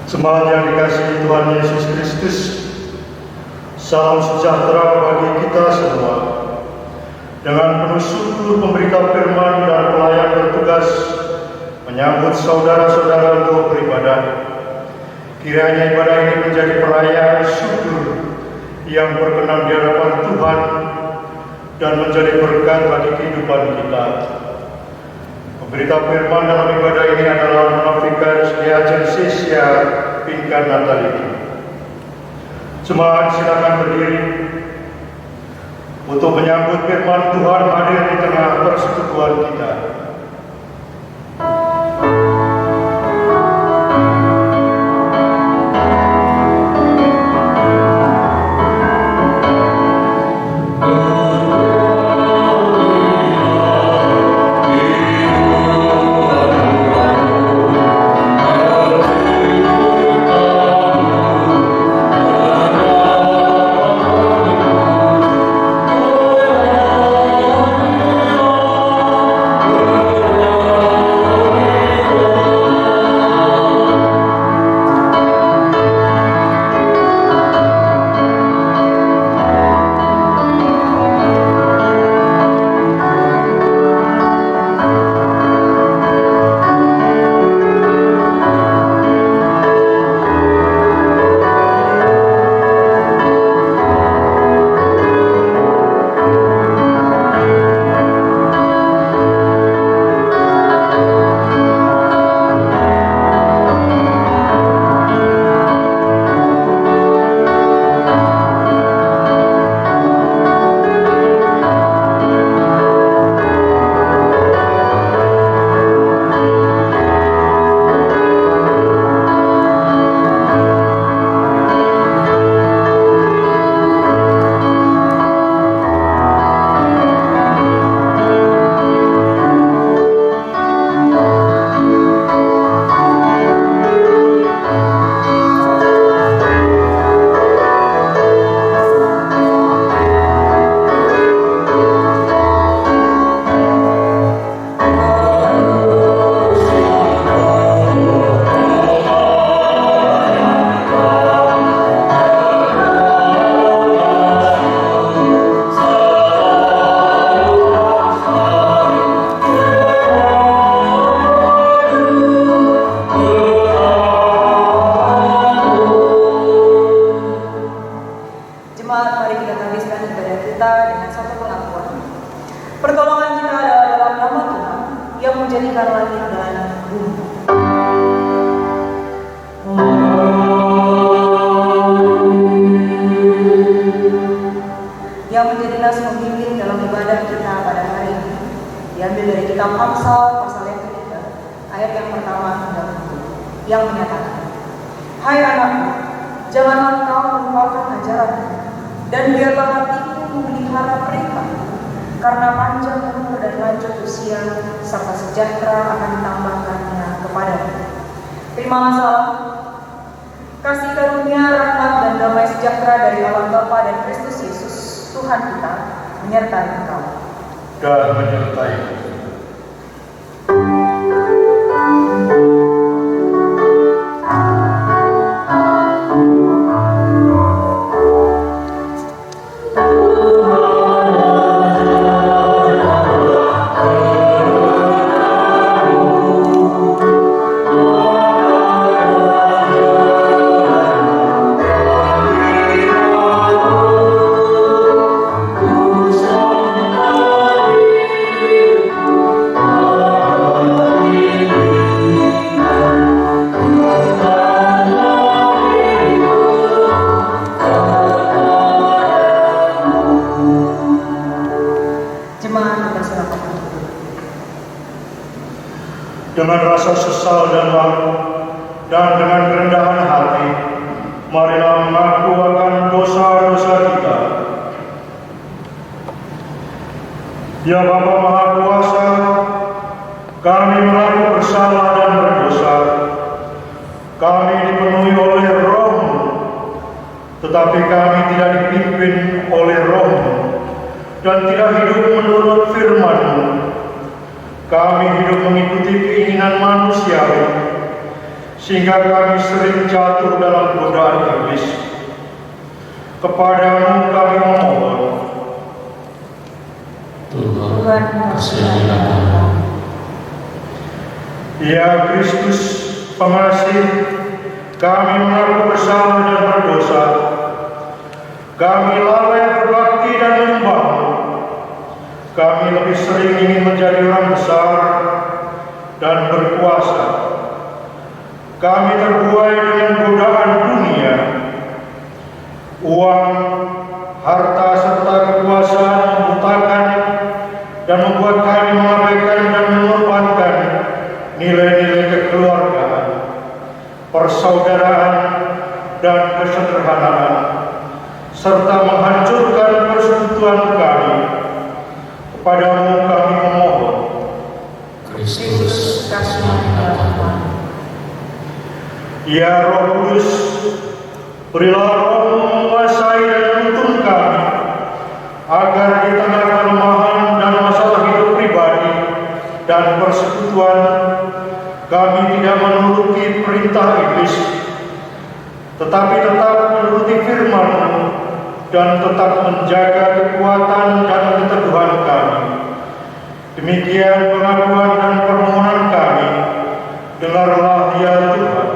Jemaat yang dikasihi Tuhan Yesus Kristus, salam sejahtera bagi kita semua. Dengan penuh syukur pemberita firman dan pelayan bertugas menyambut saudara-saudara untuk beribadah. Kiranya ibadah ini menjadi perayaan syukur yang berkenan di hadapan Tuhan dan menjadi berkat bagi kehidupan kita. Pemberita firman dalam ibadah ini adalah Nona Cesia Pinkan Natalini. Jemaat silakan berdiri untuk menyambut firman Tuhan hadir di tengah persekutuan kita. Dengan rasa sesal dan malu dan dengan kerendahan hati, marilah mengaku akan dosa-dosa kita. Ya Bapa Maha Kuasa, kami mengaku bersalah dan berdosa. Kami dipenuhi oleh Roh-Mu, tetapi kami tidak dipimpin oleh Roh-Mu dan tidak hidup menurut firman-Mu. Kami hidup mengikuti keinginan manusiawi, sehingga kami sering jatuh dalam godaan iblis. Kepadamu kami memohon. Tuhan, kasihanilah kami. Ya Kristus pengasih, kami mengaku bersalah dan berdosa. Kami lalai berbakti dan menyembah-Mu. Kami lebih sering ingin menjadi orang besar dan berkuasa. Kami terbuai dengan godaan dunia, uang, harta serta kekuasaan membutakan dan membuat kami mengabaikan dan mengorbankan nilai-nilai kekeluargaan, persaudaraan, dan kesederhanaan, serta menghancurkan persekutuan kami. Kepadamu kami memohon. Kristus, kasihanilah kami. Ya Roh Kudus, berilah Roh-Mu menguasai dan menuntun kami, agar di tengah kelemahan dan masalah hidup pribadi dan persekutuan, kami tidak menuruti perintah iblis, tetapi tetap menuruti firman-Mu dan tetap menjaga kekuatan dan keteguhan kami. Demikian pengakuan dan permohonan kami. Dengarlah ya Tuhan.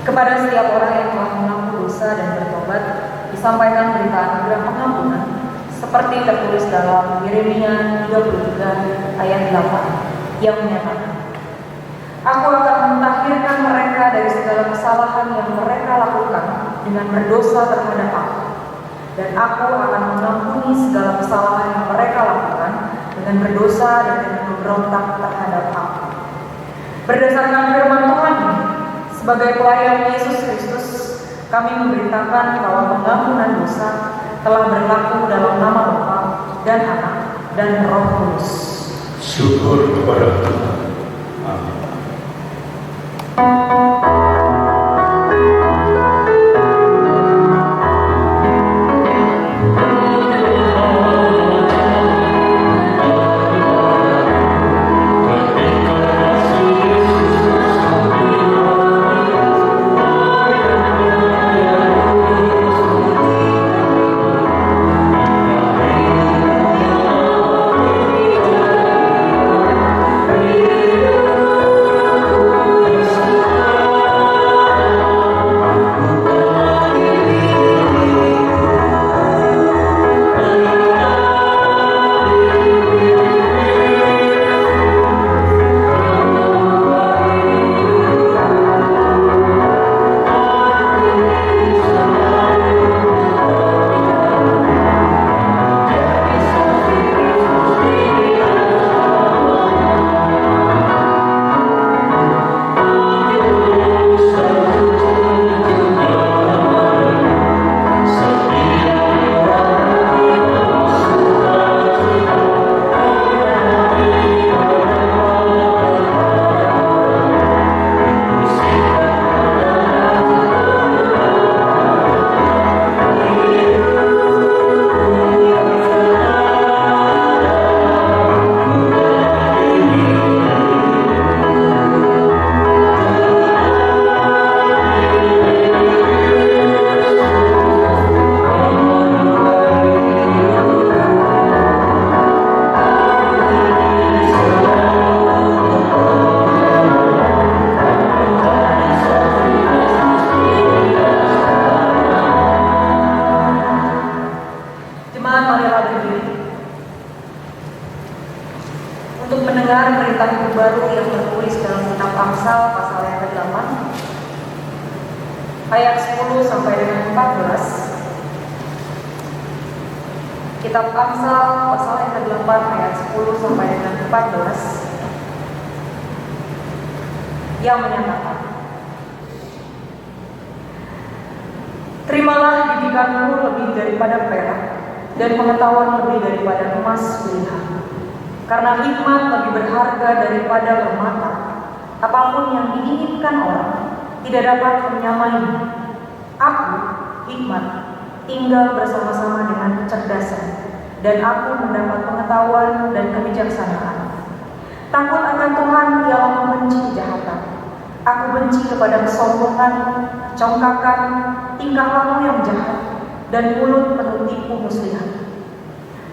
Kepada setiap orang yang telah mengaku dosa dan bertobat, disampaikan berita anugerah pengampunan, seperti tertulis dalam Yeremia 33 ayat 8, yang menyatakan, Aku akan mentahirkan mereka dari segala kesalahan yang mereka lakukan dengan berdosa terhadap Aku, dan Aku akan mengampuni segala kesalahan yang mereka lakukan dengan berdosa dan dengan memberontak terhadap Aku. Berdasarkan firman Tuhan ini, sebagai pelayan Yesus Kristus, kami memberitakan bahwa pengampunan dosa telah berlaku dalam nama Bapa dan Anak dan Roh Kudus. Syukur kepada Tuhan. Amin. Amsal pasal yang ke-8 ayat 10 sampai dengan 14. Kitab Amsal pasal yang ke-8 ayat 10 sampai dengan 14 yang menyatakan, terimalah didikanmu lebih daripada perak, dan pengetahuan lebih daripada emas pilihan. Karena hikmat lebih berharga daripada permata, apapun yang diinginkan orang tidak dapat menyamainya. Aku, hikmat, tinggal bersama-sama dengan kecerdasan, dan aku mendapat pengetahuan dan kebijaksanaan. Takut akan Tuhan ialah membenci kejahatan. Aku benci kepada kesombongan, congkakan, tingkah laku yang jahat, dan mulut penuh tipu muslihat.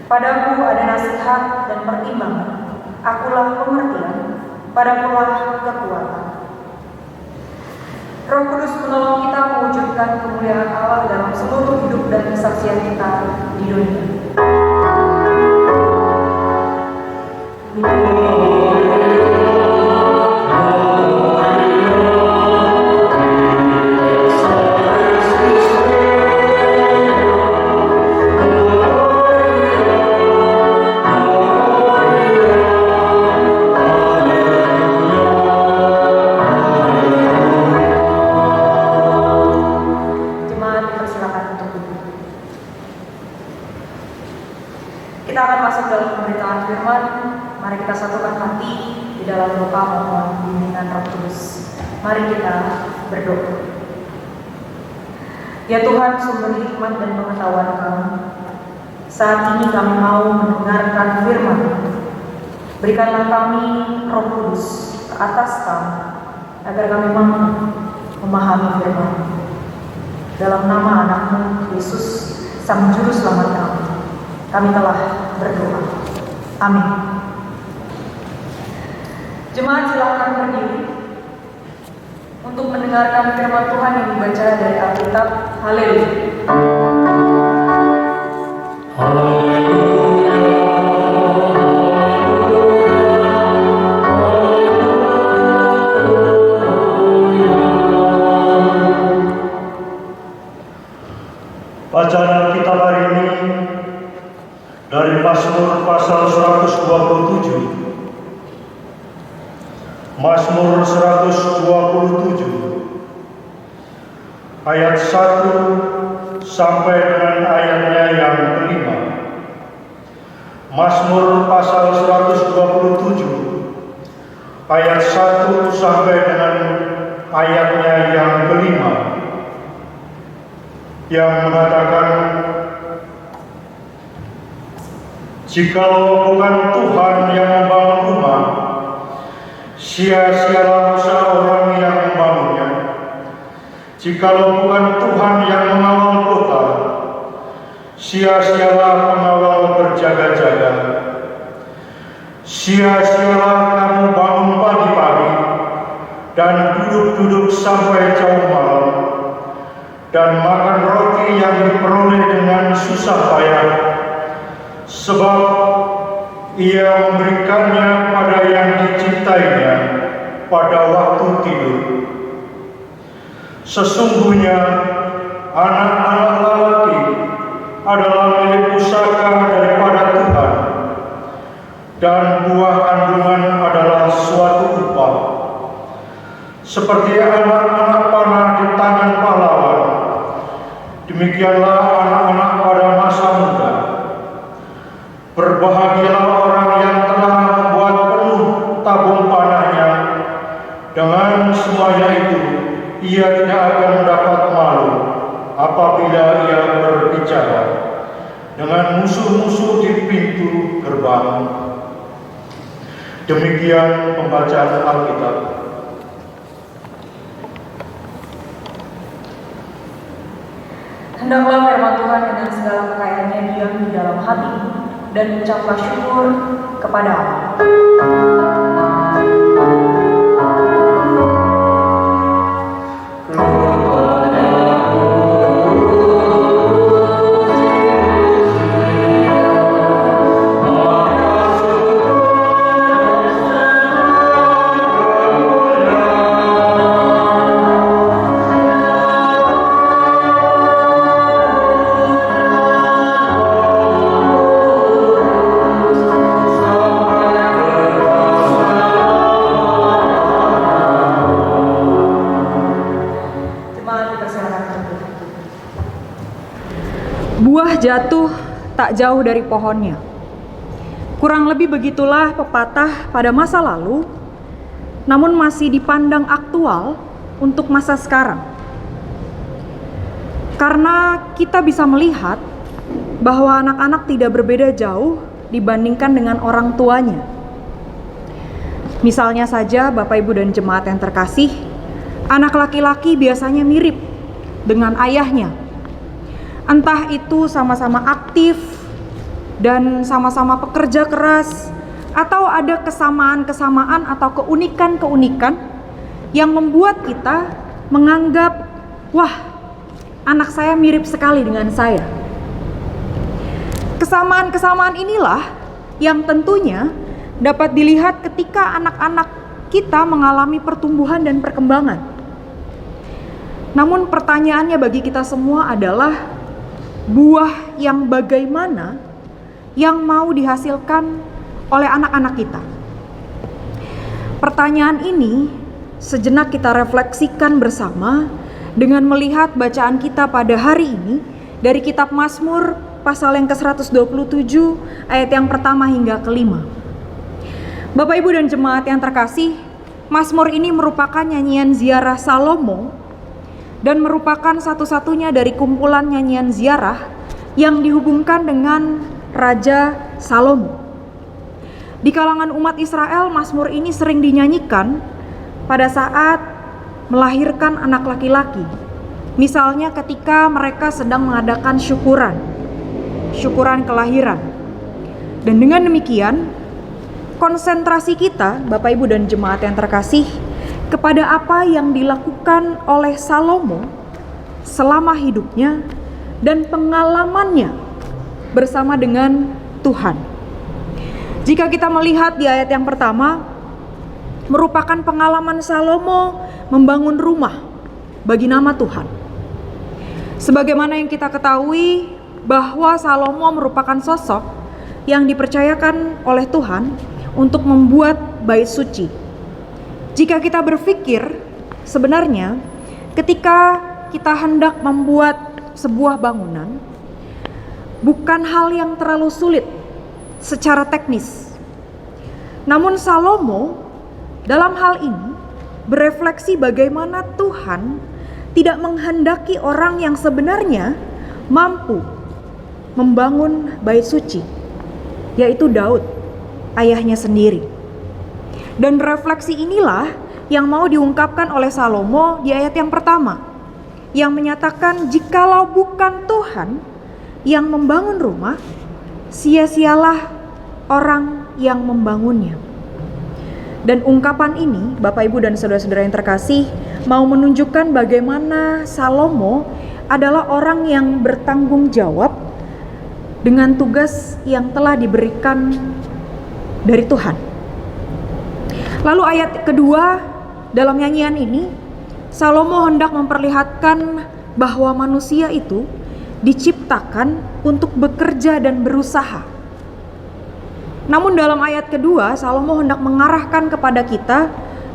Padaku ada nasihat dan pertimbangan. Akulah pengertian, padakulah kekuatan. Roh Kudus menolong kita mewujudkan kemuliaan Allah dalam seluruh hidup dan kesaksian kita di dunia. Kita akan masuk dalam pemberitaan firman. Mari kita satukan hati di dalam doa mohon bimbingan Roh Kudus. Mari kita berdoa. Ya Tuhan, sumber hikmat dan pengetahuan Kami, saat ini kami mau mendengarkan firman. Berikanlah kami Roh Kudus ke atas kami, agar kami mampu memahami firman. Dalam nama Anak-Mu Yesus, Sang Juru Selamat kami telah berdoa. Amin. Jemaat silakan berdiri untuk mendengarkan firman Tuhan yang dibaca dari Alkitab. Haleluya. Bacaan kita hari ini dari Mazmur pasal 127. Mazmur 127 ayat 1 sampai dengan ayatnya yang kelima. Mazmur pasal 127 ayat 1 sampai dengan ayatnya yang kelima, yang mengatakan, jikalau bukan Tuhan yang membangun rumah, sia-sialah usaha orang yang membangunnya. Jikalau bukan Tuhan yang mengawal kota, sia-sialah pengawal berjaga-jaga. Sia-sialah kamu bangun pagi-pagi dan duduk-duduk sampai jauh malam, dan makan roti yang diperoleh dengan susah payah, sebab ia memberikannya pada yang dicintainya pada waktu tidur. Sesungguhnya anak-anak lelaki adalah milik pusaka daripada Tuhan, dan buah kandungan adalah suatu upah. Seperti anak-anak panah di tangan pahlawan, demikianlah anak-anak pada masa muda. Berbahagialah orang yang telah membuat penuh tabung panahnya. Dengan semuanya itu, ia tidak akan mendapat malu apabila ia berbicara dengan musuh-musuh di pintu gerbang. Demikian pembacaan Alkitab. Hendaklah firman Tuhan dengan segala kekayaannya diam di dalam hati, dan ucaplah syukur kepada Allah. jatuh tak jauh dari pohonnya. Kurang lebih begitulah pepatah pada masa lalu, namun masih dipandang aktual untuk masa sekarang. Karena kita bisa melihat bahwa anak-anak tidak berbeda jauh dibandingkan dengan orang tuanya. Misalnya saja Bapak Ibu dan jemaat yang terkasih, anak laki-laki biasanya mirip dengan ayahnya. Entah itu sama-sama aktif dan sama-sama pekerja keras, atau ada kesamaan-kesamaan atau keunikan-keunikan yang membuat kita menganggap, wah, anak saya mirip sekali dengan saya. Kesamaan-kesamaan inilah yang tentunya dapat dilihat ketika anak-anak kita mengalami pertumbuhan dan perkembangan. Namun pertanyaannya bagi kita semua adalah, buah yang bagaimana yang mau dihasilkan oleh anak-anak kita? Pertanyaan ini sejenak kita refleksikan bersama dengan melihat bacaan kita pada hari ini dari kitab Mazmur pasal yang ke-127 ayat yang pertama hingga kelima. Bapak Ibu dan jemaat yang terkasih, Mazmur ini merupakan nyanyian ziarah Salomo dan merupakan satu-satunya dari kumpulan nyanyian ziarah yang dihubungkan dengan Raja Salomo. Di kalangan umat Israel, Mazmur ini sering dinyanyikan pada saat melahirkan anak laki-laki. Misalnya ketika mereka sedang mengadakan syukuran kelahiran. Dan dengan demikian, konsentrasi kita, Bapak Ibu dan jemaat yang terkasih, kepada apa yang dilakukan oleh Salomo selama hidupnya dan pengalamannya bersama dengan Tuhan. Jika kita melihat di ayat yang pertama, merupakan pengalaman Salomo membangun rumah bagi nama Tuhan. Sebagaimana yang kita ketahui bahwa Salomo merupakan sosok yang dipercayakan oleh Tuhan untuk membuat bait suci. Jika kita berpikir, sebenarnya ketika kita hendak membuat sebuah bangunan, bukan hal yang terlalu sulit secara teknis. Namun Salomo dalam hal ini berefleksi bagaimana Tuhan tidak menghendaki orang yang sebenarnya mampu membangun bait suci, yaitu Daud, ayahnya sendiri. Dan refleksi inilah yang mau diungkapkan oleh Salomo di ayat yang pertama, yang menyatakan jikalau bukan Tuhan yang membangun rumah, sia-sialah orang yang membangunnya. Dan ungkapan ini, Bapak Ibu dan saudara-saudara yang terkasih, mau menunjukkan bagaimana Salomo adalah orang yang bertanggung jawab dengan tugas yang telah diberikan dari Tuhan. Lalu ayat kedua dalam nyanyian ini, Salomo hendak memperlihatkan bahwa manusia itu diciptakan untuk bekerja dan berusaha. Namun dalam ayat kedua, Salomo hendak mengarahkan kepada kita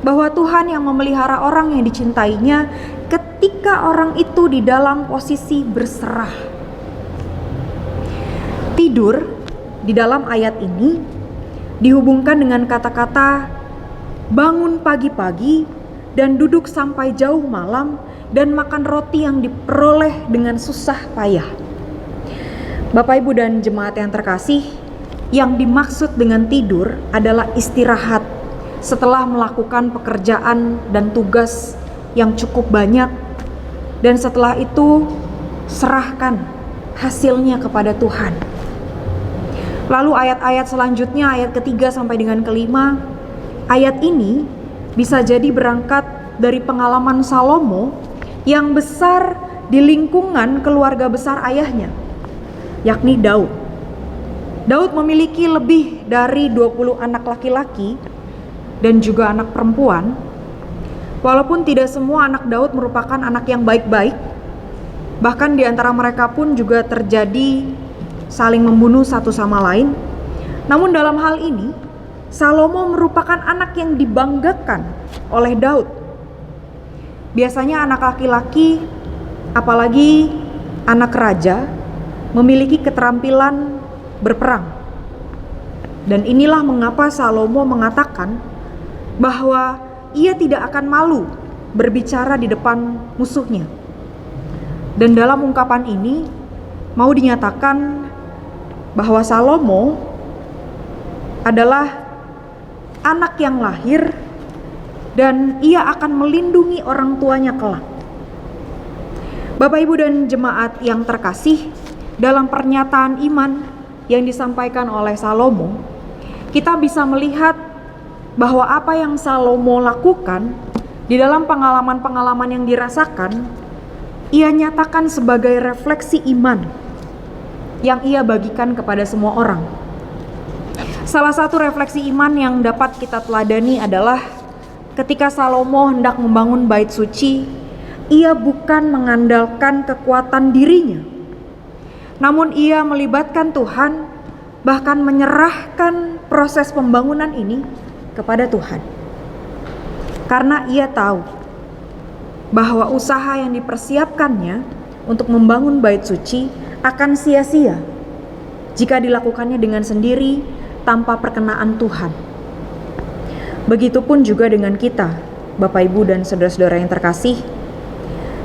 bahwa Tuhan yang memelihara orang yang dicintainya ketika orang itu di dalam posisi berserah. Tidur di dalam ayat ini dihubungkan dengan kata-kata bangun pagi-pagi dan duduk sampai jauh malam dan makan roti yang diperoleh dengan susah payah. Bapak Ibu dan jemaat yang terkasih, yang dimaksud dengan tidur adalah istirahat setelah melakukan pekerjaan dan tugas yang cukup banyak, dan setelah itu serahkan hasilnya kepada Tuhan. Lalu ayat-ayat selanjutnya, ayat ketiga sampai dengan kelima, ayat ini bisa jadi berangkat dari pengalaman Salomo yang besar di lingkungan keluarga besar ayahnya, yakni Daud. Daud memiliki lebih dari 20 anak laki-laki dan juga anak perempuan. Walaupun tidak semua anak Daud merupakan anak yang baik-baik, bahkan di antara mereka pun juga terjadi saling membunuh satu sama lain. Namun dalam hal ini, Salomo merupakan anak yang dibanggakan oleh Daud. Biasanya anak laki-laki, apalagi anak raja, memiliki keterampilan berperang. Dan inilah mengapa Salomo mengatakan bahwa ia tidak akan malu berbicara di depan musuhnya. Dan dalam ungkapan ini mau dinyatakan bahwa Salomo adalah anak yang lahir dan ia akan melindungi orang tuanya kelak. Bapak, Ibu, dan jemaat yang terkasih, dalam pernyataan iman yang disampaikan oleh Salomo, kita bisa melihat bahwa apa yang Salomo lakukan di dalam pengalaman-pengalaman yang dirasakan, ia nyatakan sebagai refleksi iman yang ia bagikan kepada semua orang. Salah satu refleksi iman yang dapat kita teladani adalah ketika Salomo hendak membangun bait suci, ia bukan mengandalkan kekuatan dirinya, namun ia melibatkan Tuhan, bahkan menyerahkan proses pembangunan ini kepada Tuhan. Karena ia tahu bahwa usaha yang dipersiapkannya untuk membangun bait suci akan sia-sia jika dilakukannya dengan sendiri tanpa perkenaan Tuhan. Begitupun juga dengan kita, Bapak, Ibu, dan saudara-saudara yang terkasih,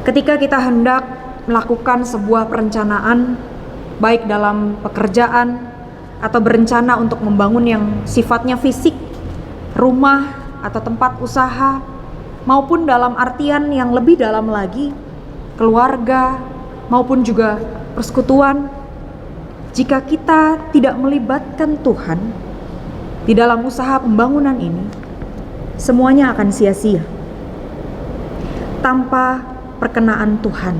ketika kita hendak melakukan sebuah perencanaan, baik dalam pekerjaan atau berencana untuk membangun yang sifatnya fisik, rumah atau tempat usaha, maupun dalam artian yang lebih dalam lagi, keluarga maupun juga persekutuan, jika kita tidak melibatkan Tuhan di dalam usaha pembangunan ini, semuanya akan sia-sia tanpa perkenaan Tuhan.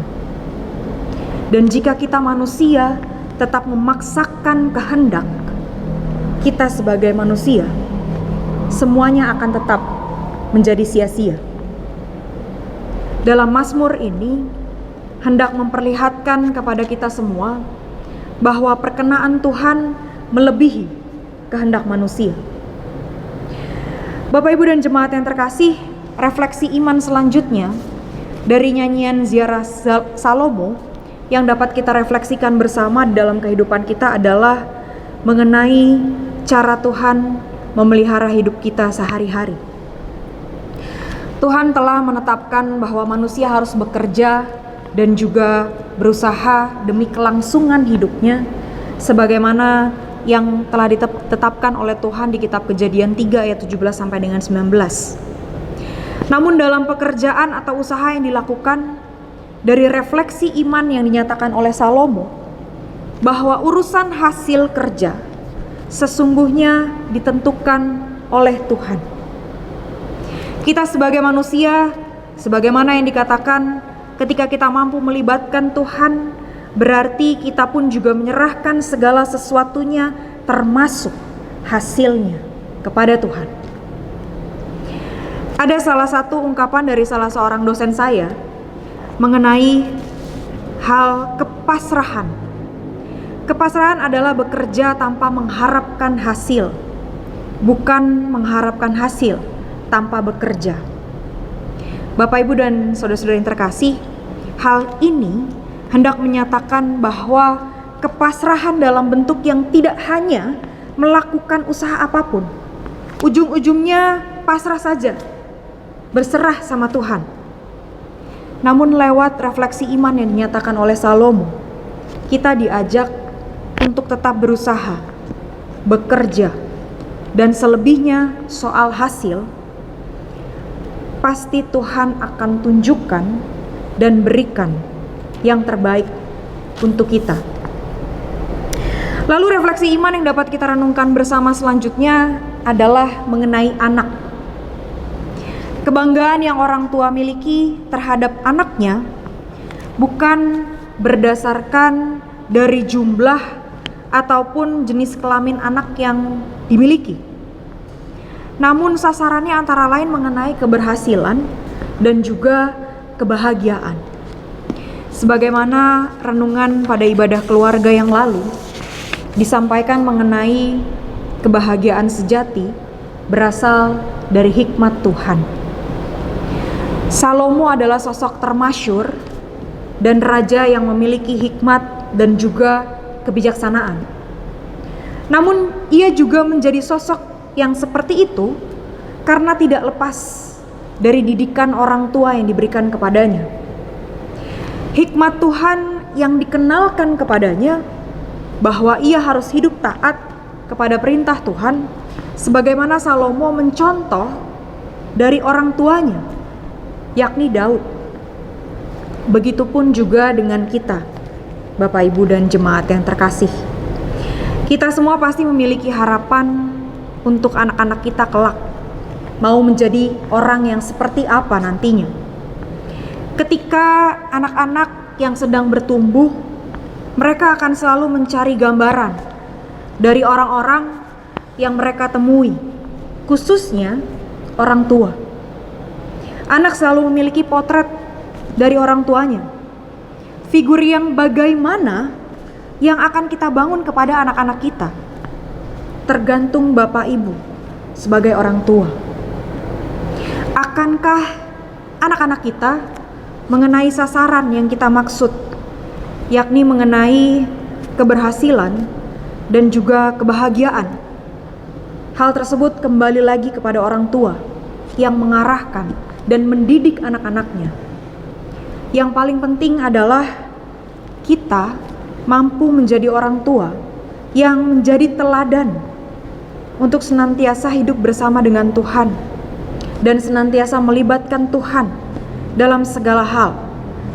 Dan jika kita manusia tetap memaksakan kehendak kita sebagai manusia, semuanya akan tetap menjadi sia-sia. Dalam Mazmur ini hendak memperlihatkan kepada kita semua bahwa perkenaan Tuhan melebihi kehendak manusia. Bapak, Ibu, dan jemaat yang terkasih, refleksi iman selanjutnya dari nyanyian Ziarah Salomo yang dapat kita refleksikan bersama dalam kehidupan kita adalah mengenai cara Tuhan memelihara hidup kita sehari-hari. Tuhan telah menetapkan bahwa manusia harus bekerja dan juga berusaha demi kelangsungan hidupnya, sebagaimana yang telah ditetapkan oleh Tuhan di kitab Kejadian 3 ayat 17 sampai dengan 19. Namun dalam pekerjaan atau usaha yang dilakukan, dari refleksi iman yang dinyatakan oleh Salomo, bahwa urusan hasil kerja sesungguhnya ditentukan oleh Tuhan. Kita sebagai manusia, sebagaimana yang dikatakan, ketika kita mampu melibatkan Tuhan, berarti kita pun juga menyerahkan segala sesuatunya termasuk hasilnya kepada Tuhan. Ada salah satu ungkapan dari salah seorang dosen saya mengenai hal kepasrahan. Kepasrahan adalah bekerja tanpa mengharapkan hasil, bukan mengharapkan hasil tanpa bekerja. Bapak, Ibu, dan saudara-saudara yang terkasih, hal ini hendak menyatakan bahwa kepasrahan dalam bentuk yang tidak hanya melakukan usaha apapun, ujung-ujungnya pasrah saja, berserah sama Tuhan. Namun lewat refleksi iman yang dinyatakan oleh Salomo, kita diajak untuk tetap berusaha, bekerja, dan selebihnya soal hasil, pasti Tuhan akan tunjukkan dan berikan yang terbaik untuk kita. Lalu refleksi iman yang dapat kita renungkan bersama selanjutnya adalah mengenai anak. Kebanggaan yang orang tua miliki terhadap anaknya bukan berdasarkan dari jumlah ataupun jenis kelamin anak yang dimiliki. Namun sasarannya antara lain mengenai keberhasilan dan juga kebahagiaan. Sebagaimana renungan pada ibadah keluarga yang lalu disampaikan mengenai kebahagiaan sejati berasal dari hikmat Tuhan. Salomo adalah sosok termasyhur dan raja yang memiliki hikmat dan juga kebijaksanaan. Namun ia juga menjadi sosok yang seperti itu karena tidak lepas dari didikan orang tua yang diberikan kepadanya. Hikmat Tuhan yang dikenalkan kepadanya bahwa ia harus hidup taat kepada perintah Tuhan, sebagaimana Salomo mencontoh dari orang tuanya, yakni Daud. Begitupun juga dengan kita, Bapak Ibu dan jemaat yang terkasih. Kita semua pasti memiliki harapan untuk anak-anak kita kelak mau menjadi orang yang seperti apa nantinya. Ketika anak-anak yang sedang bertumbuh, mereka akan selalu mencari gambaran dari orang-orang yang mereka temui, khususnya orang tua. Anak selalu memiliki potret dari orang tuanya. Figur yang bagaimana yang akan kita bangun kepada anak-anak kita, tergantung Bapak Ibu sebagai orang tua. Akankah anak-anak kita mengenai sasaran yang kita maksud, yakni mengenai keberhasilan dan juga kebahagiaan? Hal tersebut kembali lagi kepada orang tua yang mengarahkan dan mendidik anak-anaknya. Yang paling penting adalah kita mampu menjadi orang tua yang menjadi teladan untuk senantiasa hidup bersama dengan Tuhan dan senantiasa melibatkan Tuhan dalam segala hal,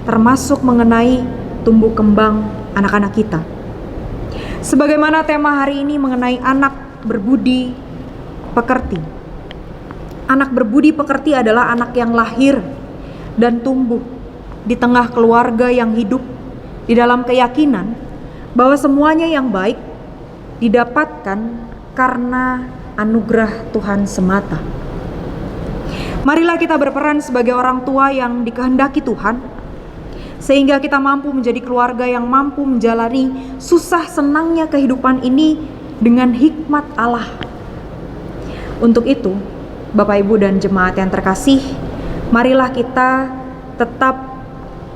termasuk mengenai tumbuh kembang anak-anak kita. Sebagaimana tema hari ini mengenai anak berbudi pekerti. Anak berbudi pekerti adalah anak yang lahir dan tumbuh di tengah keluarga yang hidup di dalam keyakinan bahwa semuanya yang baik didapatkan karena anugerah Tuhan semata. Marilah kita berperan sebagai orang tua yang dikehendaki Tuhan, sehingga kita mampu menjadi keluarga yang mampu menjalani susah senangnya kehidupan ini dengan hikmat Allah. Untuk itu, Bapak Ibu dan jemaat yang terkasih, marilah kita tetap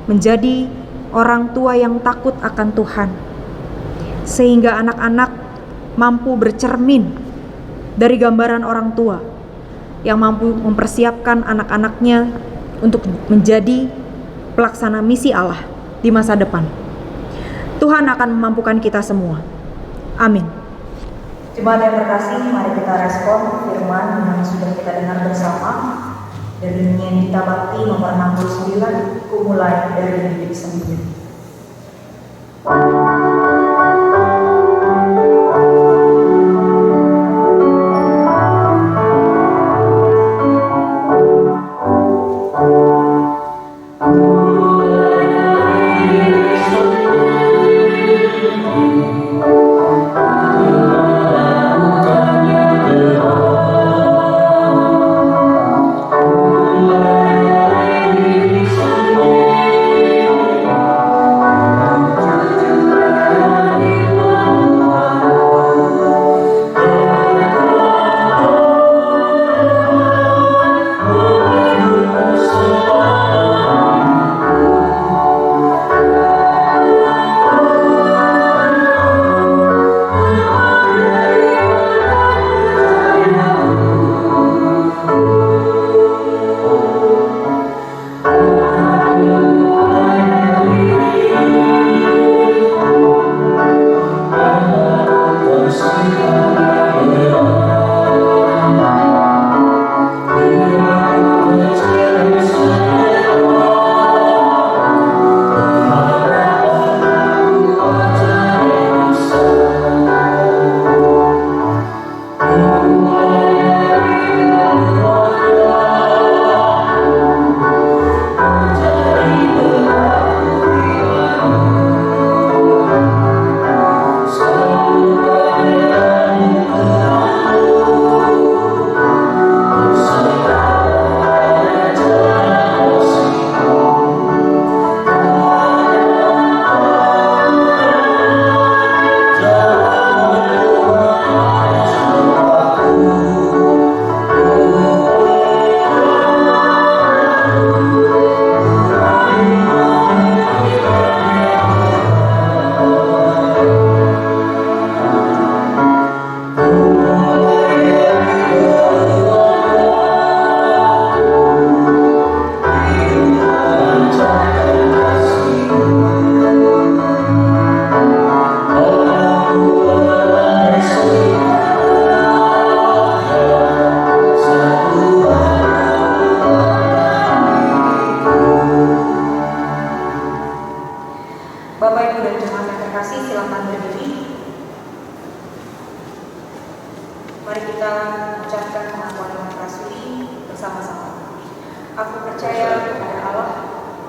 menjadi orang tua yang takut akan Tuhan, sehingga anak-anak mampu bercermin dari gambaran orang tua yang mampu mempersiapkan anak-anaknya untuk menjadi pelaksana misi Allah di masa depan. Tuhan akan memampukan kita semua. Amin. Jemaat yang terkasih, mari kita respon firman yang sudah kita dengar bersama dari nyanyian Gita Bakti nomor 69, Ku mulai dari bibit sendiri.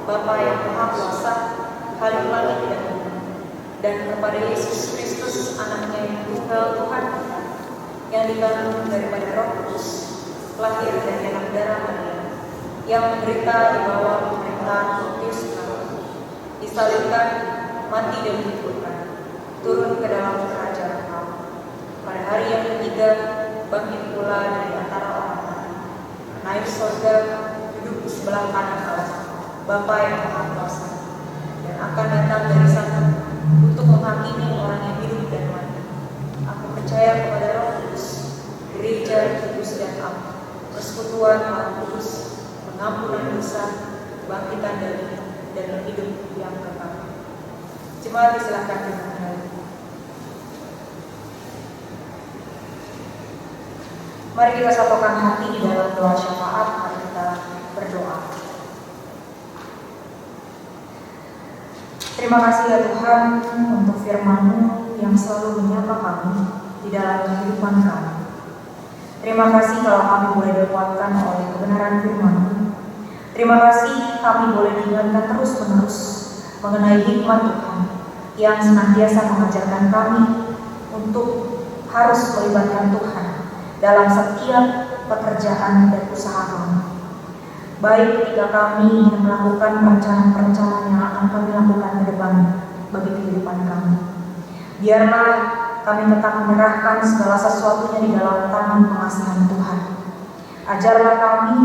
Bapa yang Maha Kuasa, Khalik langit dan bumi, dan kepada Yesus Kristus, anaknya yang tunggal Tuhan kita, yang dikandung daripada Roh Kudus, lahir dari anak darah Maria, yang menderita di bawah pemerintahan Pontius Pilatus, disalibkan, mati dan dikuburkan, turun ke dalam kerajaan Allah. Pada hari yang ketiga, bangkit pula dari antara orang mati, naik surga, duduk di sebelah kanan Allah, Bapa yang Maha Kuasa, dan akan datang dari sana untuk menghakimi orang yang hidup dan mati. Aku percaya kepada Roh Kudus, gereja kudus dan am, persekutuan orang kudus, pengampunan dosa, kebangkitan dari dan hidup yang kekal. Jemaat disilahkan dengan baik. Mari kita satukan hati di dalam doa syafaat. Mari kita berdoa. Terima kasih ya Tuhan untuk firman-Mu yang selalu menyapa kami di dalam kehidupan kami. Terima kasih kalau kami boleh dikuatkan oleh kebenaran firman-Mu. Terima kasih kami boleh diingatkan terus-menerus mengenai hikmat Tuhan yang senantiasa mengajarkan kami untuk harus melibatkan Tuhan dalam setiap pekerjaan dan usaha kami. Baik ketika kami ingin melakukan perencanaan-perencanaan yang akan kami lakukan ke depan bagi kehidupan kami. Biarlah kami tetap menyerahkan segala sesuatunya di dalam tangan pengasihan Tuhan. Ajarlah kami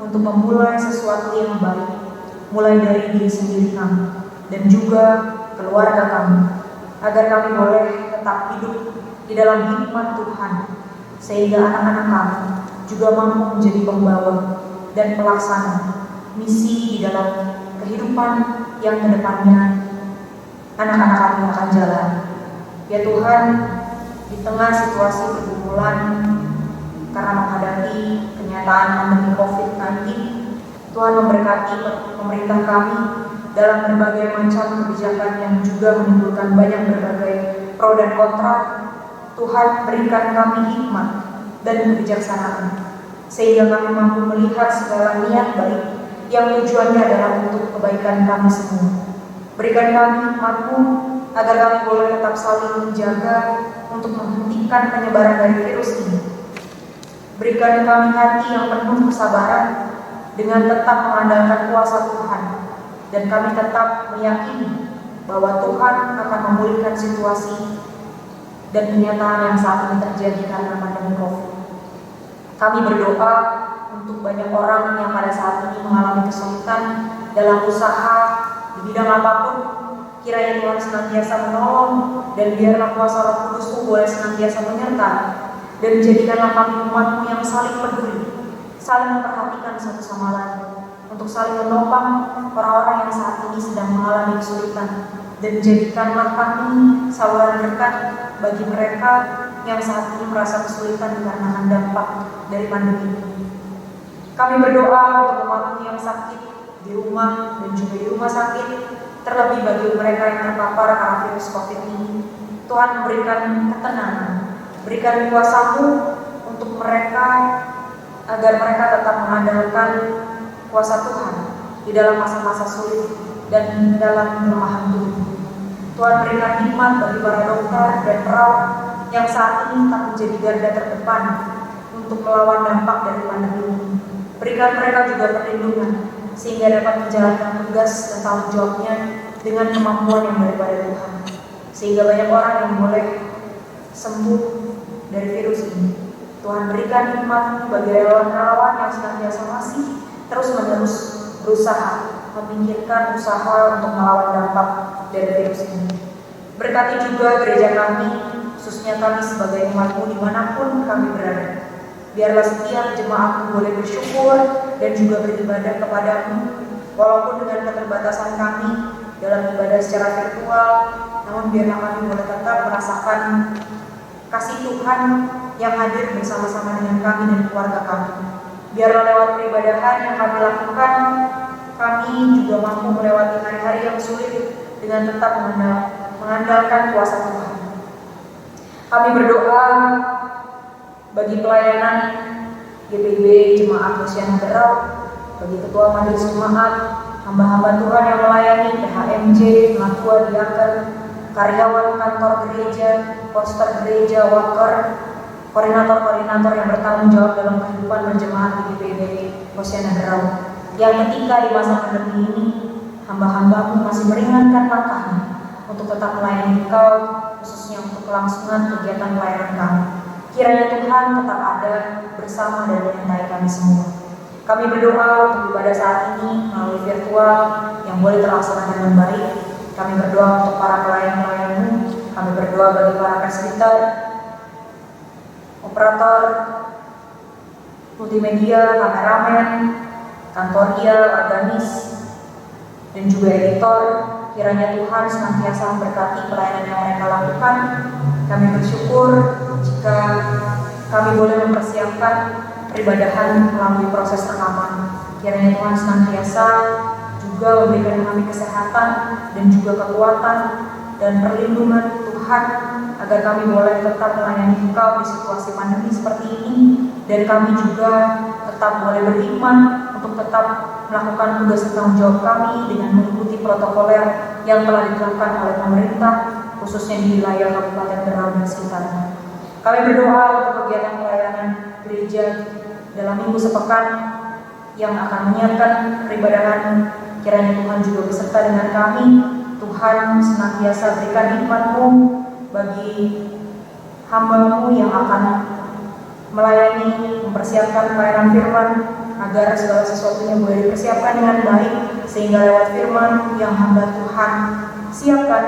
untuk memulai sesuatu yang baik, mulai dari diri sendiri kami dan juga keluarga kami, agar kami boleh tetap hidup di dalam hikmat Tuhan, sehingga anak-anak kami juga mampu menjadi pembawa dan pelaksana misi di dalam kehidupan yang kedepannya anak-anak kami akan jalan. Ya Tuhan, di tengah situasi pergumulan karena menghadapi kenyataan pandemi COVID-19, Tuhan memberkati pemerintah kami dalam berbagai macam kebijakan yang juga menimbulkan banyak berbagai pro dan kontra. Tuhan berikan kami hikmat dan kebijaksanaan, sehingga kami mampu melihat segala niat baik yang tujuannya adalah untuk kebaikan kami semua. Berikan kami hikmat-Mu agar kami boleh tetap saling menjaga untuk menghentikan penyebaran dari virus ini. Berikan kami hati yang penuh kesabaran dengan tetap mengandalkan kuasa Tuhan, dan kami tetap meyakini bahwa Tuhan akan memulihkan situasi dan kenyataan yang saat ini terjadi karena pandemi COVID. Kami berdoa untuk banyak orang yang pada saat ini mengalami kesulitan dalam usaha di bidang apapun. Kiranya Tuhan senantiasa menolong, dan biarlah kuasa Roh Kudus-Mu boleh senantiasa menyertai, dan jadikanlah kami umat-Mu yang saling peduli, saling memperhatikan satu sama lain, untuk saling menopang orang-orang yang saat ini sedang mengalami kesulitan, dan jadikanlah kami saluran berkat bagi mereka yang saat ini merasa kesulitan dikarenakan dampak dari pandemi ini. Kami berdoa untuk umat-Mu yang sakit di rumah dan juga di rumah sakit, terlebih bagi mereka yang terpapar karena virus COVID ini. Tuhan memberikan ketenangan, berikan kuasa-Mu untuk mereka agar mereka tetap mengandalkan kuasa Tuhan di dalam masa-masa sulit dan dalam kelemahan tubuh. Tuhan berikan hikmat bagi para dokter dan perawat yang saat ini tetap menjadi garda terdepan untuk melawan dampak dari pandemi ini. Berikan mereka juga perlindungan sehingga dapat menjalankan tugas dan tanggung jawabnya dengan kemampuan yang daripada Tuhan, sehingga banyak orang yang boleh sembuh dari virus ini. Tuhan berikan hikmat bagi relawan-relawan yang senantiasa masih terus-menerus berusaha memikirkan usaha untuk melawan dampak dari virus ini. Berkati juga gereja kami, khususnya kami sebagai umat-Mu dimanapun kami berada. Biarlah setiap jemaat boleh bersyukur dan juga beribadah kepada-Mu, walaupun dengan keterbatasan kami dalam ibadah secara virtual, namun biarlah kami boleh tetap merasakan kasih Tuhan yang hadir bersama-sama dengan kami dan keluarga kami. Biarlah lewat peribadahan yang kami lakukan, kami juga mampu melewati hari-hari yang sulit dengan tetap mengandalkan kuasa Tuhan. Kami berdoa bagi pelayanan GPIB Jemaat Luciana Berau, bagi Ketua Majelis Jemaat, hamba-hamba Tuhan yang melayani PHMJ, Penatua, Diaken, karyawan kantor gereja, poster gereja, worker, koordinator-koordinator yang bertanggung jawab dalam kehidupan berjemaat di GPIB Hosiana Berau, yang ketika di masa pandemi ini hamba-hambamu masih meringankan langkahnya untuk tetap melayani Engkau, khususnya untuk kelangsungan kegiatan pelayanan kami. Kiranya Tuhan tetap ada bersama dan menyertai kami semua. Kami berdoa untuk ibadah saat ini melalui virtual yang boleh terlaksana dengan baik. Kami berdoa untuk para pelayan-pelayan-Mu. Kami berdoa bagi para presbiter, operator, multimedia, kameramen, kantoria, organis, dan juga editor. Kiranya Tuhan senantiasa memberkati pelayanan yang mereka lakukan. Kami bersyukur jika kami boleh mempersiapkan peribadahan melalui proses rekaman. Kiranya Tuhan senantiasa juga memberikan kami kesehatan dan juga kekuatan dan perlindungan Tuhan agar kami boleh tetap melayani Engkau di situasi pandemi seperti ini, dan kami juga tetap boleh beriman untuk tetap melakukan tugas tanggung jawab kami dengan mengikuti protokoler yang telah ditetapkan oleh pemerintah, khususnya di wilayah Kabupaten Berau dan sekitarnya. Kami berdoa untuk kegiatan pelayanan gereja dalam minggu sepekan yang akan menyiapkan peribadahan. Kiranya Tuhan juga beserta dengan kami. Tuhan senantiasa berikan hikmat-Mu bagi hamba-Mu yang akan melayani, mempersiapkan pelayanan firman, agar segala sesuatunya boleh dipersiapkan dengan baik, sehingga lewat firman yang hamba Tuhan siapkan,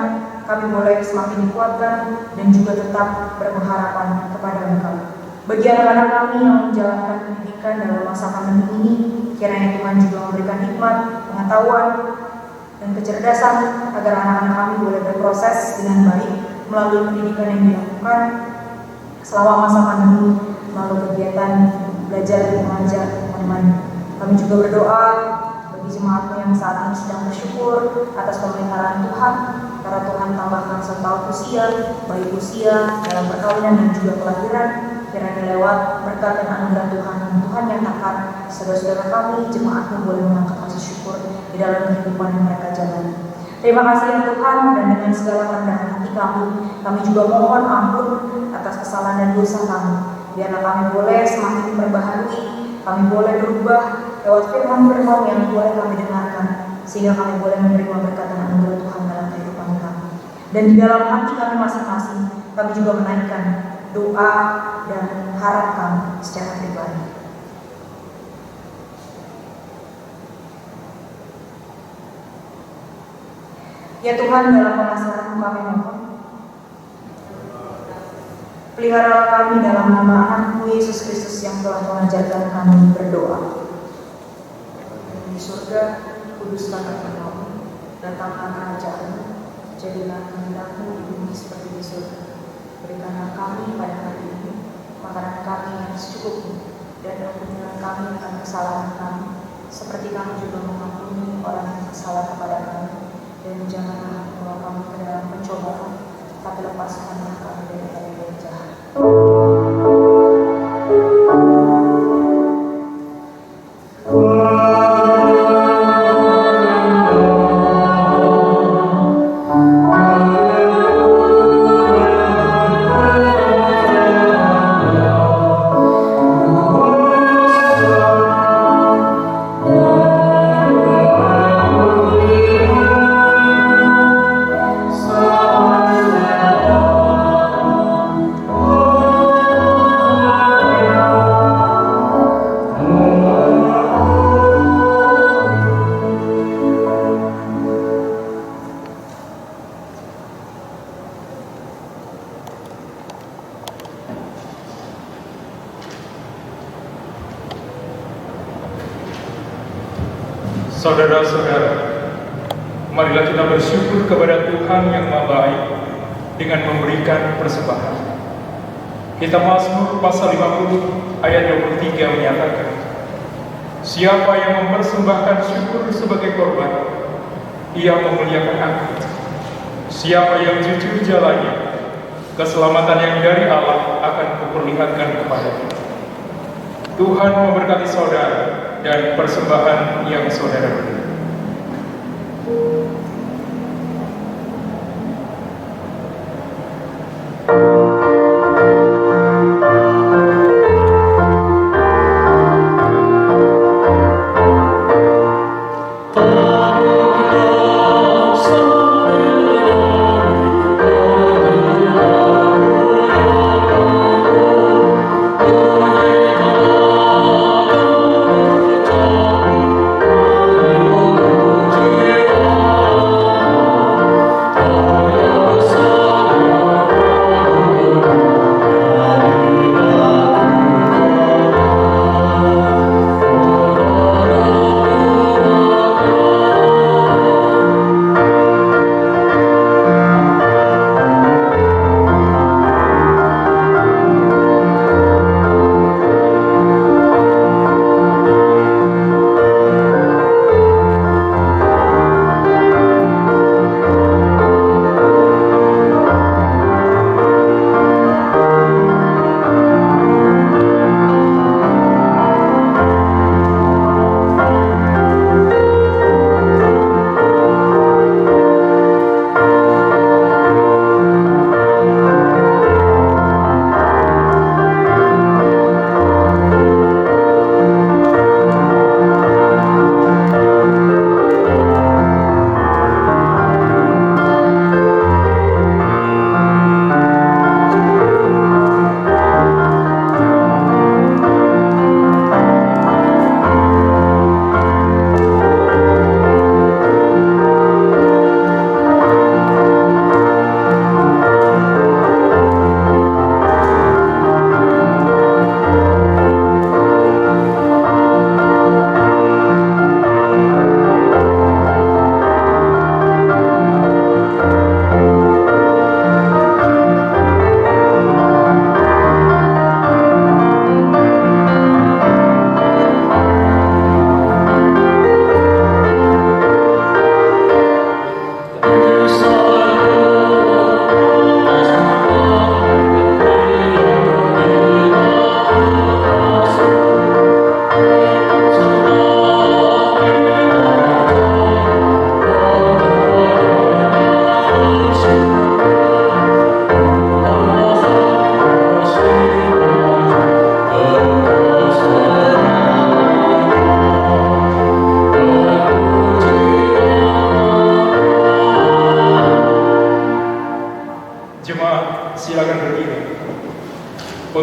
kami boleh semakin dikuatkan dan juga tetap berpengharapan kepada Engkau. Bagi anak-anak kami yang menjalankan pendidikan dalam masa pandemi ini, kiranya Tuhan juga memberikan hikmat, pengetahuan, dan kecerdasan agar anak-anak kami boleh berproses dengan baik melalui pendidikan yang dilakukan selama masa pandemi, melalui kegiatan belajar dan mengajar online. Kami juga berdoa bagi jemaat-Mu yang saat ini sedang bersyukur atas pemeliharaan Tuhan, karena Tuhan tambahkan 1 tahun usia, baik usia, dalam perkawinan dan juga kelahiran. Kiranya lewat berkat dan anugerah Tuhan nyatakan saudara-saudara kami, jemaat-Mu boleh mengangkat rasa syukur di dalam kehidupan yang mereka jalani. Terima kasih ya Tuhan, dan dengan segala kerendahan hati kami juga mohon ampun atas kesalahan dan dosa kami. Biarlah kami boleh semakin diperbaharui, kami boleh berubah lewat firman-firman yang boleh kami dengarkan, sehingga kami boleh menerima berkat dan anugerah Tuhan dalam kehidupan kami. Dan di dalam hati kami masing-masing, kami juga menaikkan doa dan harap kami secara pribadi. Ya Tuhan, dalam penghasilan kami mohon, peliharalah kami dalam nama Anak-Mu Yesus Kristus yang telah mengajarkan kami berdoa. Di surga, kuduskanlah namamu, datanglah kerajaan-Mu, jadilah kehendak-Mu di bumi seperti di surga. Berikanlah kami pada hari ini makanan kami yang secukupnya, dan ampunilah kami akan kesalahan kami, seperti kami juga mengampuni orang yang bersalah kepada kami. Dan janganlah membawa kami ke dalam pencobaan, tapi lepaskanlah kami dari yang jahat. Saudara-saudara, marilah kita bersyukur kepada Tuhan yang Maha Baik dengan memberikan persembahan. Kitab Mazmur pasal 50 ayat 23 menyatakan, siapa yang mempersembahkan syukur sebagai korban, ia memuliakan aku. Siapa yang jujur jalannya, keselamatan yang dari Allah akan kuperlihatkan kepadanya. Tuhan memberkati saudara dan persembahan yang saudara beri.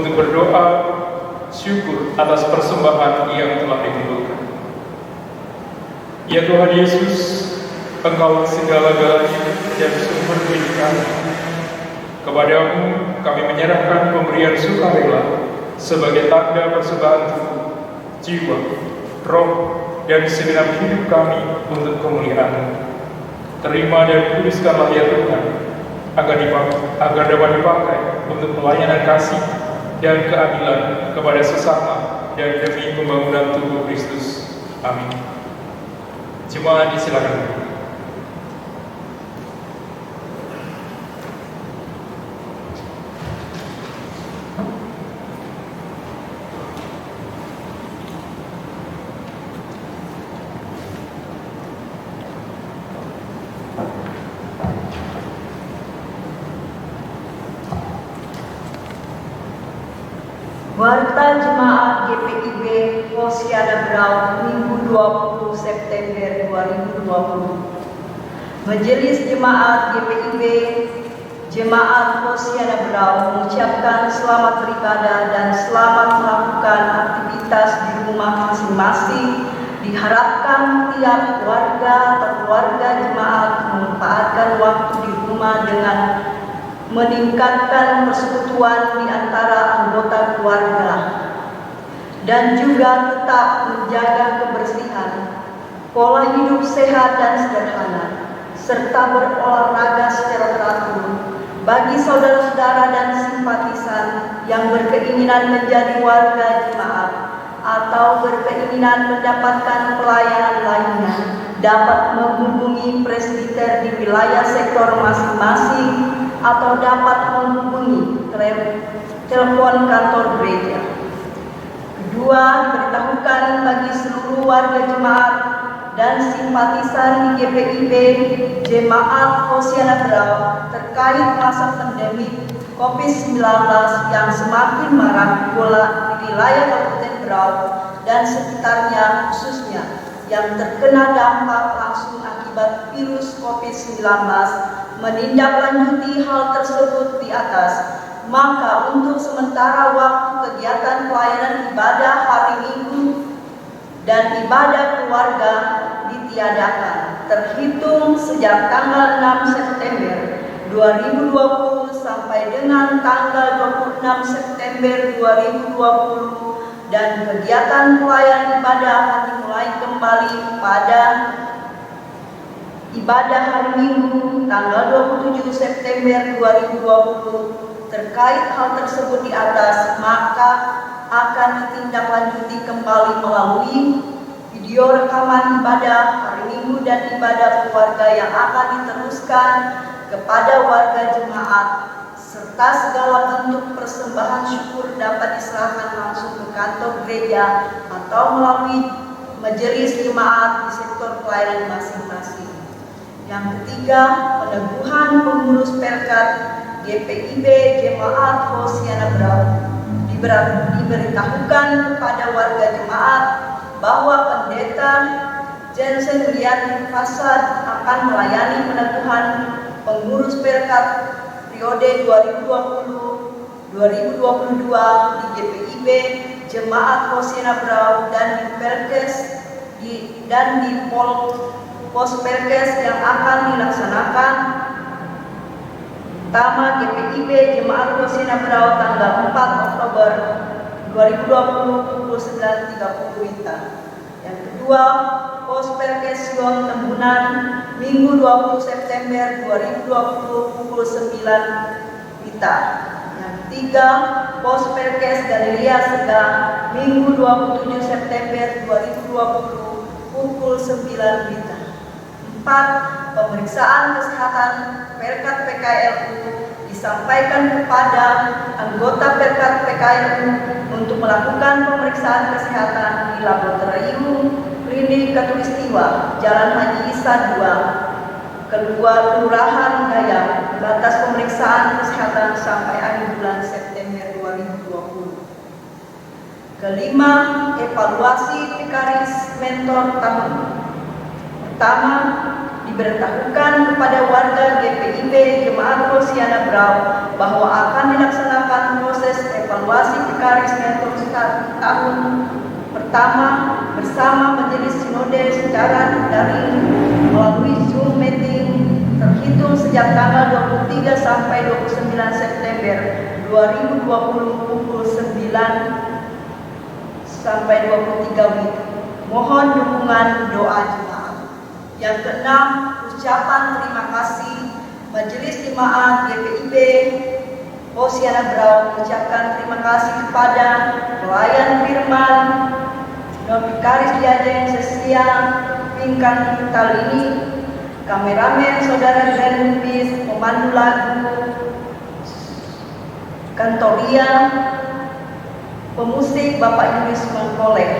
untuk berdoa syukur atas persembahan yang telah dikumpulkan. Ya Tuhan Yesus, Engkau segala-galanya dan sumber hidup kami. Kepadamu kami menyerahkan pemberian sukarela sebagai tanda persembahan tubuh, jiwa, roh, dan segenap hidup kami untuk kemuliaan-Mu. Terima dan kuduskanlah ya Tuhan, agar dapat dipakai untuk pelayanan kasih dan keadilan kepada sesama dan demi pembangunan tubuh Kristus. Amin. Jemaat disilakan. Warta Jemaat GPIB Hosiana Brau Minggu 20 September 2020. Majelis Jemaat GPIB Jemaat Hosiana Brau mengucapkan selamat beribadah dan selamat melakukan aktivitas di rumah masing-masing. Diharapkan tiap warga atau keluarga jemaat memanfaatkan waktu di rumah dengan meningkatkan persekutuan di antara anggota keluarga dan juga tetap menjaga kebersihan, pola hidup sehat dan sederhana, serta berolahraga secara teratur. Bagi saudara-saudara dan simpatisan yang berkeinginan menjadi warga jemaat atau berkeinginan mendapatkan pelayanan lainnya, dapat menghubungi presbiter di wilayah sektor masing-masing atau dapat menghubungi telepon kantor gereja. Kedua, diberitahukan bagi seluruh warga jemaat dan simpatisan di GPIB Jemaat Hosiana Brau terkait masa pandemi COVID-19 yang semakin marak di wilayah Kabupaten Brau dan sekitarnya, khususnya yang terkena dampak langsung akibat virus COVID-19, menindaklanjuti hal tersebut di atas, maka untuk sementara waktu kegiatan pelayanan ibadah hari Minggu dan ibadah keluarga ditiadakan, terhitung sejak tanggal 6 September 2020 sampai dengan tanggal 26 September 2020, dan kegiatan pelayanan ibadah akan dimulai kembali pada ibadah hari Minggu tanggal 27 September 2020. Terkait hal tersebut di atas, maka akan ditindaklanjuti kembali melalui video rekaman ibadah hari Minggu dan ibadah keluarga yang akan diteruskan kepada warga jemaat, serta segala bentuk persembahan syukur dapat diserahkan langsung ke kantor gereja atau melalui majelis jemaat di sektor pelayanan masing-masing. Yang ketiga, peneguhan pengurus perkat GPIB Jemaat Hosiana Brau. Diberitahukan kepada warga jemaat bahwa Pendeta Jensen Rian Fasad akan melayani peneguhan pengurus perkat periode 2020-2022 di GPIB Jemaat Hosiana Brau dan di Perkes dan di Pos Perkes yang akan dilaksanakan Tama GPIB Jemaat Hosiana Brau tanggal 4 Oktober 2020 pukul 9.30 WITA. Yang kedua, Pos Perkes Sion Tembunan Minggu 20 September 2020 pukul 9 WITA. Yang ketiga, Pos Perkes Galilea Sega Minggu 27 September 2020 pukul 9 WITA. 4. Pemeriksaan kesehatan Perkat PKLU disampaikan kepada anggota Perkat PKLU untuk melakukan pemeriksaan kesehatan di Laboratorium Klinik Katulistiwa, Jalan Haji Isa 2, Kelurahan Gayam. Batas pemeriksaan kesehatan sampai akhir bulan September 2020. Kelima, evaluasi vikaris mentor tahun. Pertama, diberitahukan kepada warga GPIB Jemaat Hosiana Brau bahwa akan dilaksanakan proses evaluasi evaluasi Vikaris Mentor tahun pertama bersama Majelis Sinode secara daring melalui Zoom meeting terhitung sejak tanggal 23 sampai 29 September 2020 pukul 9 sampai 23 WIB. Mohon dukungan doa jemaat. Yang keenam, ucapan terima kasih Majelis Jemaat GPIB Hosiana Brau mengucapkan terima kasih kepada pelayan firman Vikaris Diaden Sesia Pinkan Talini, kameramen Saudara Glenn Lubis, pemandu lagu Kantoria, pemusik Bapak Yunis Mangkolek,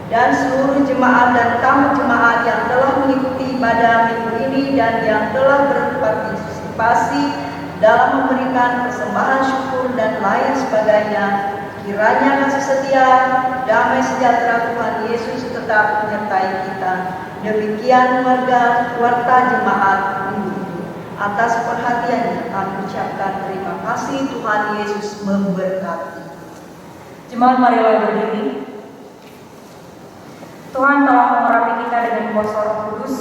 dan seluruh jemaat dan tamu jemaat yang telah mengikuti ibadah minggu ini dan yang telah berpartisipasi dalam memberikan persembahan syukur dan lain sebagainya. Kiranya kasih setia, damai sejahtera Tuhan Yesus tetap menyertai kita. Demikian warta jemaat minggu ini. Atas perhatiannya kami ucapkan terima kasih. Tuhan Yesus memberkati. Jemaat, marilah berdiri. Tuhan telah mengurapi kita dengan kuasa Roh Kudus.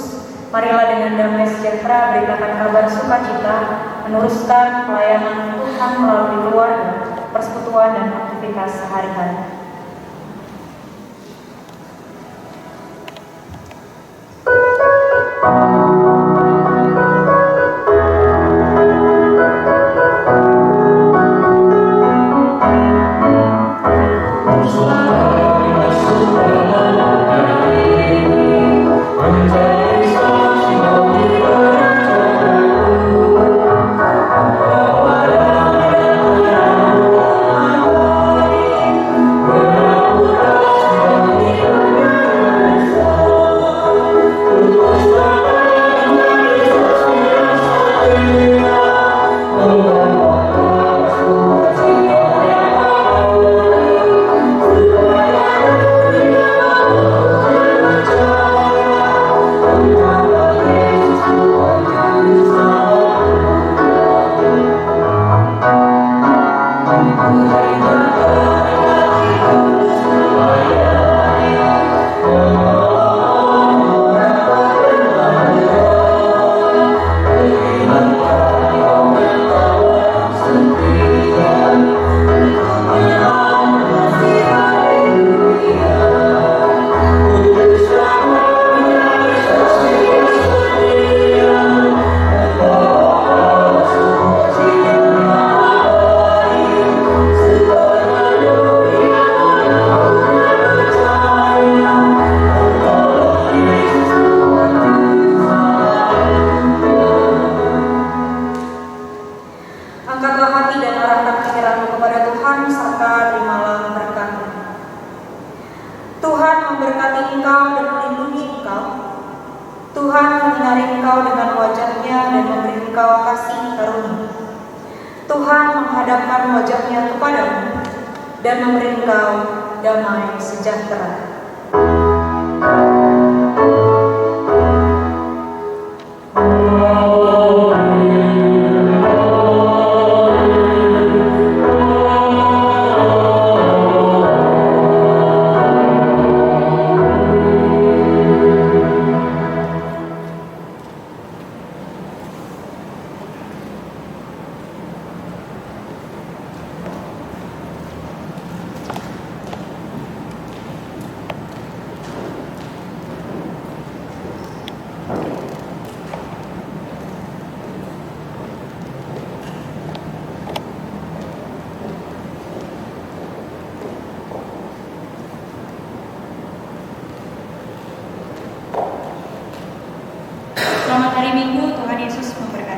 Marilah dengan damai sejahtera beritakan kabar sukacita, meneruskan pelayanan Tuhan melalui keluarga, persekutuan dan aktivitas sehari-hari. Selamat hari Minggu, Tuhan Yesus memberkati.